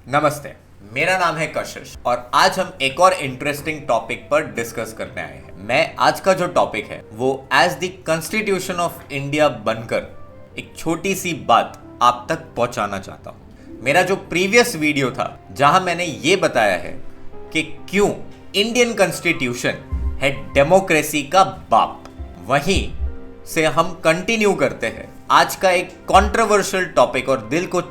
नमस्ते, मेरा नाम है कशिश और आज हम एक और इंटरेस्टिंग टॉपिक पर डिस्कस करने आए हैं। मैं आज का जो टॉपिक है वो as the constitution of India बनकर एक छोटी सी बात आप तक पहुंचाना चाहता हूं। मेरा जो प्रीवियस वीडियो था जहां मैंने ये बताया है कि क्यों इंडियन कॉन्स्टिट्यूशन है डेमोक्रेसी का बाप, वहीं से हम कंटिन्यू करते हैं आज का एक कंट्रोवर्शियल टॉपिक और दिल को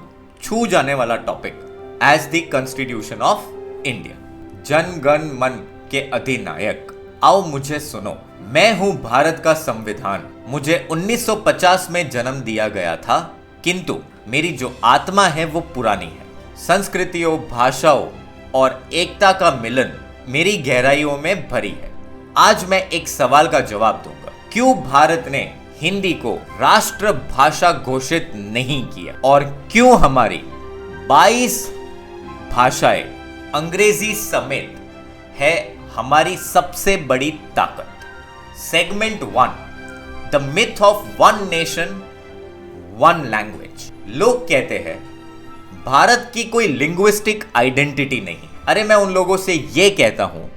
छू जाने वाला topic as the constitution of India. Jana Gana मन के अधिनायक, आओ मुझे सुनो, मैं हूं भारत का संविधान। मुझे 1950 में जन्म दिया गया था, किंतु मेरी जो आत्मा है वो पुरानी है। संस्कृतियों, भाषाओं और एकता का मिलन मेरी गहराइयों में भरी है। आज मैं एक सवाल का जवाब दूंगा, क्यों भारत ने हिंदी को राष्ट्र भाषा घोषित नहीं किया और क्यों हमारी 22 भाषाएं अंग्रेजी समेत है हमारी सबसे बड़ी ताकत। Segment 1, the myth of one nation one language. लोग कहते हैं भारत की कोई लिंग्विस्टिक आइडेंटिटी नहीं। अरे मैं उन लोगों से यह कहता हूं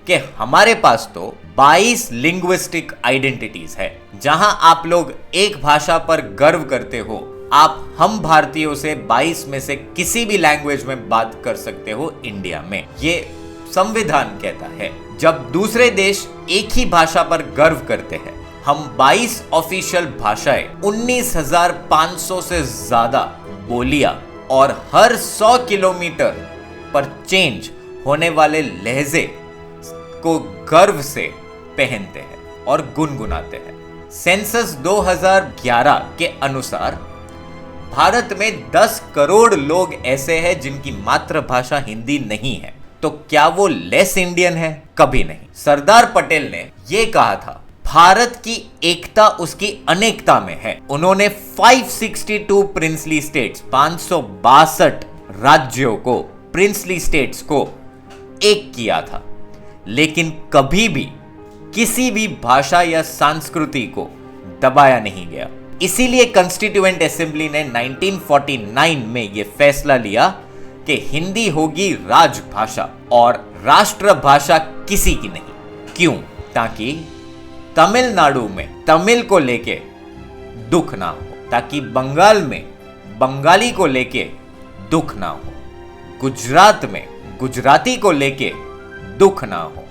कि हमारे पास तो 22 लिंग्विस्टिक आइडेंटिटीज है। जहां आप लोग एक भाषा पर गर्व करते हो, आप हम भारतीयों से 22 में से किसी भी लैंग्वेज में बात कर सकते हो इंडिया में। ये संविधान कहता है। जब दूसरे देश एक ही भाषा पर गर्व करते हैं, हम 22 ऑफिशियल भाषाएं, 19,500 से ज्यादा बोलियां और हर 100 किलोमीटर पर चेंज होने वाले लहजे को गर्व से पहनते हैं और गुनगुनाते हैं। सेंसस 2011 के अनुसार भारत में 10 करोड़ लोग ऐसे हैं जिनकी मातृभाषा हिंदी नहीं है। तो क्या वो लेस इंडियन है? कभी नहीं। सरदार पटेल ने यह कहा था, भारत की एकता उसकी अनेकता में है। उन्होंने 562 प्रिंसली स्टेट्स, 562 राज्यों को, प्रिंसली स्टेट्स को एक किया था, लेकिन कभी भी किसी भी भाषा या संस्कृति को दबाया नहीं गया। इसीलिए कॉन्स्टिट्यूएंट असेंबली ने 1949 में यह फैसला लिया कि हिंदी होगी राजभाषा और राष्ट्रभाषा किसी की नहीं। क्यों? ताकि तमिलनाडु में तमिल को लेके दुख ना हो, ताकि बंगाल में बंगाली को लेके दुख ना हो, गुजरात में गुजराती को लेके दुख ना हो।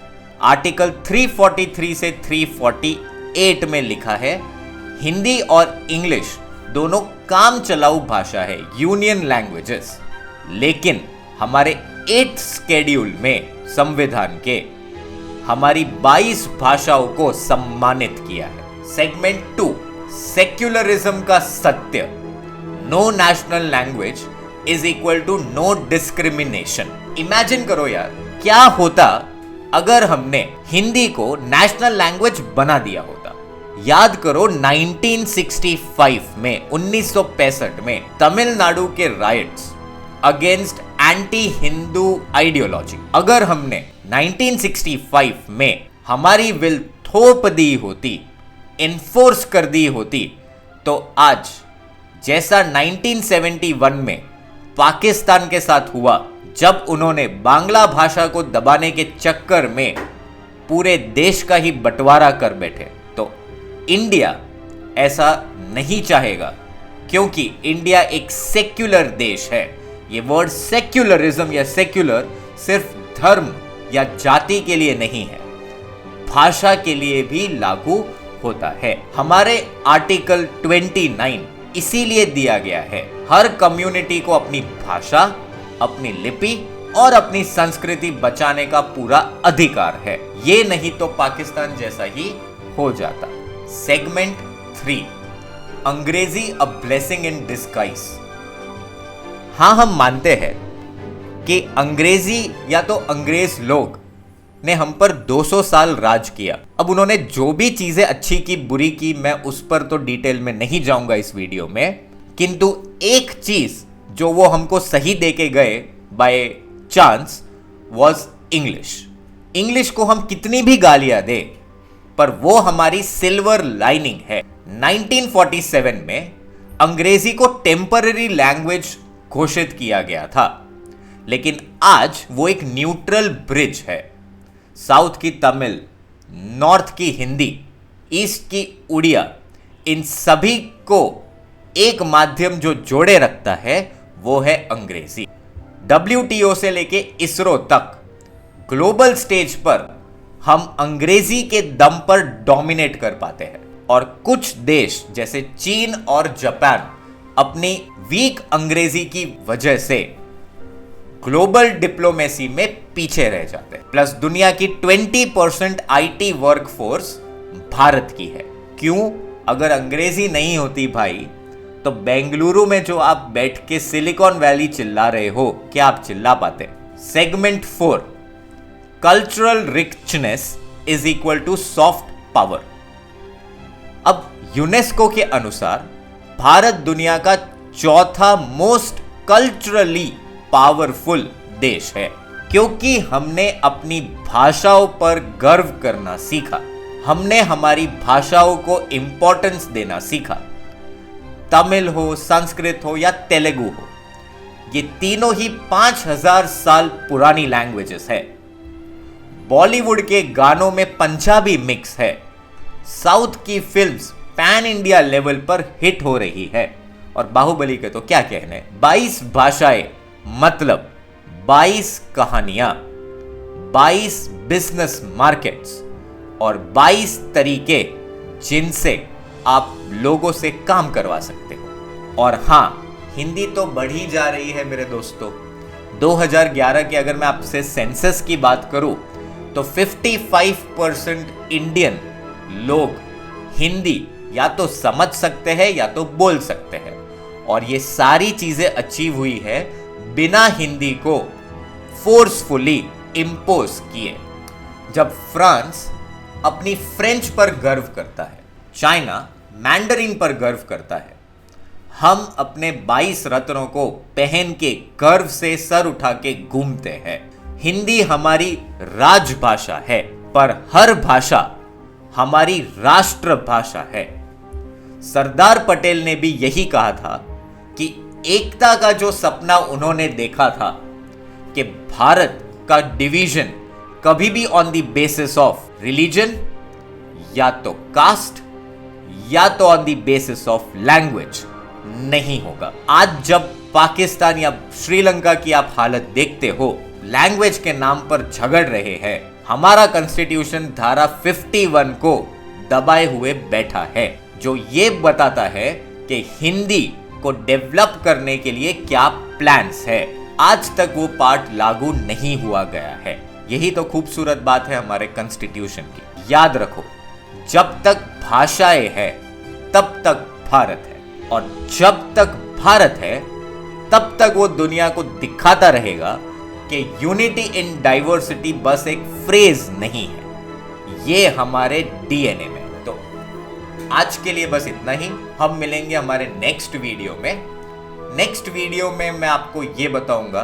आर्टिकल 343 से 348 में लिखा है, हिंदी और इंग्लिश दोनों काम चलाऊ भाषा है, यूनियन लैंग्वेजेस। लेकिन हमारे 8th शेड्यूल में संविधान के हमारी 22 भाषाओं को सम्मानित किया है। सेगमेंट 2, सेक्युलरिज्म का सत्य। No national language is equal to no discrimination. Imagine करो यार, क्या होता अगर हमने हिंदी को नेशनल लैंग्वेज बना दिया होता। याद करो 1965 में, 1965 में तमिलनाडु के rights against anti Hindu ideology, अगर हमने 1965 में हमारी विल थोप दी होती, इन्फोर्स कर दी होती, तो आज जैसा 1971 में पाकिस्तान के साथ हुआ, जब उन्होंने बांग्ला भाषा को दबाने के चक्कर में पूरे देश का ही बंटवारा कर बैठे, तो इंडिया ऐसा नहीं चाहेगा, क्योंकि इंडिया एक सेक्युलर देश है। ये वर्ड सेक्युलरिज्म या सेक्युलर सिर्फ धर्म या जाति के लिए नहीं है, भाषा के लिए भी लागू होता है। हमारे आर्टिकल 29 इसीलिए दिया गया है, हर कम्युनिटी को अपनी भाषा, अपनी लिपि और अपनी संस्कृति बचाने का पूरा अधिकार है। ये नहीं तो पाकिस्तान जैसा ही हो जाता। सेगमेंट 3, अंग्रेजी अ ब्लेसिंग इन डिस्गाइज। हां, हम मानते हैं कि अंग्रेजी या तो अंग्रेज लोग ने हम पर 200 साल राज किया। अब उन्होंने जो भी चीजें अच्छी की, बुरी की, मैं उस पर तो डिटेल में नहीं जाऊंगा इस वीडियो में, किंतु एक चीज जो वो हमको सही देके गए by chance was English. English को हम कितनी भी गालियां दे, पर वो हमारी सिल्वर लाइनिंग है। 1947 में अंग्रेजी को टेम्पररी लैंग्वेज घोषित किया गया था, लेकिन आज वो एक न्यूट्रल ब्रिज है। साउथ की तमिल, नॉर्थ की हिंदी, ईस्ट की उड़िया, इन सभी को एक माध्यम जो जोड़े रखता है वो है अंग्रेजी। WTO से लेके इसरो तक ग्लोबल स्टेज पर हम अंग्रेजी के दम पर डोमिनेट कर पाते हैं, और कुछ देश जैसे चीन और जापान अपनी वीक अंग्रेजी की वजह से ग्लोबल डिप्लोमेसी में पीछे रह जाते हैं। प्लस दुनिया की 20% IT वर्कफोर्स भारत की है। क्यों? अगर अंग्रेजी नहीं होती भाई, तो बेंगलुरु में जो आप बैठ के सिलिकॉन वैली चिल्ला रहे हो, क्या आप चिल्ला पाते? Segment 4, cultural richness is equal to soft power. अब यूनेस्को के अनुसार भारत दुनिया का चौथा मोस्ट कल्चरली पावरफुल देश है, क्योंकि हमने अपनी भाषाओं पर गर्व करना सीखा। हमने हमारी भाषाओं को इंपॉर्टेंस देना सीखा। तमिल हो, संस्कृत हो या तेलुगु हो, ये तीनों ही 5000 साल पुरानी लैंग्वेजेस है। बॉलीवुड के गानों में पंजाबी मिक्स है। साउथ की फिल्म्स पैन इंडिया लेवल पर हिट हो रही है, और बाहुबली के तो क्या कहने। 22 भाषाएं मतलब 22 कहानियां, 22 बिजनेस मार्केट्स और 22 तरीके जिनसे आप लोगों से काम करवा सकते हो। और हां, हिंदी तो बढ़ी जा रही है मेरे दोस्तों। 2011 की अगर मैं आपसे सेंसस की बात करूं तो 55% इंडियन लोग हिंदी या तो समझ सकते हैं या तो बोल सकते हैं, और ये सारी चीजें अचीव हुई है बिना हिंदी को फोर्सफुली इंपोज किए। जब फ्रांस अपनी फ्रेंच पर गर्व करता है, चाइना मैंडरिन पर गर्व करता है, हम अपने 22 रत्नों को पहन के गर्व से सर उठा के घूमते हैं। हिंदी हमारी राजभाषा है, पर हर भाषा हमारी राष्ट्रभाषा है। सरदार पटेल ने भी यही कहा था कि एकता का जो सपना उन्होंने देखा था कि भारत का डिवीजन कभी भी on the basis of religion या तो कास्ट या तो on the basis of language नहीं होगा। आज जब पाकिस्तान या श्रीलंका की आप हालत देखते हो, लैंग्वेज के नाम पर झगड़ रहे हैं, हमारा कॉन्स्टिट्यूशन धारा 51 को दबाए हुए बैठा है, जो ये बताता है कि हिंदी को डेवलप करने के लिए क्या प्लान्स है। आज तक वो पार्ट लागू नहीं हुआ गया है। यही तो खूबसूरत बात है हमारे कॉन्स्टिट्यूशन की। याद रखो, जब तक भाषाएं है तब तक भारत है, और जब तक भारत है तब तक वो दुनिया को दिखाता रहेगा कि यूनिटी इन डाइवर्सिटी बस एक फ्रेज नहीं है, ये हमारे डीएनए में। तो आज के लिए बस इतना ही। हम मिलेंगे हमारे नेक्स्ट वीडियो में। नेक्स्ट वीडियो में मैं आपको ये बताऊंगा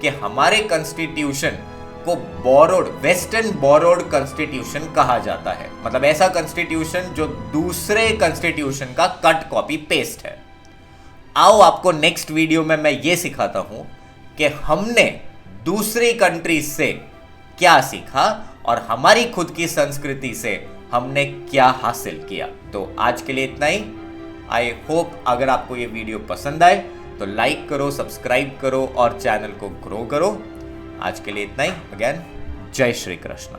कि हमारे कॉन्स्टिट्यूशन को बोरोड, वेस्टर्न बोरोड कॉन्स्टिट्यूशन कहा जाता है। मतलब ऐसा कॉन्स्टिट्यूशन जो दूसरे कॉन्स्टिट्यूशन का कट कॉपी पेस्ट है। आओ आपको नेक्स्ट वीडियो में मैं ये सिखाता हूं कि हमने दूसरी कंट्रीज से क्या सीखा और हमारी खुद की संस्कृति से हमने क्या हासिल किया। तो आज के लिए इतना ही। आई होप अगर आपको ये वीडियो पसंद आए तो लाइक करो, सब्सक्राइब करो और चैनल को ग्रो करो। आज के लिए इतना ही। अगेन, जय श्री कृष्ण।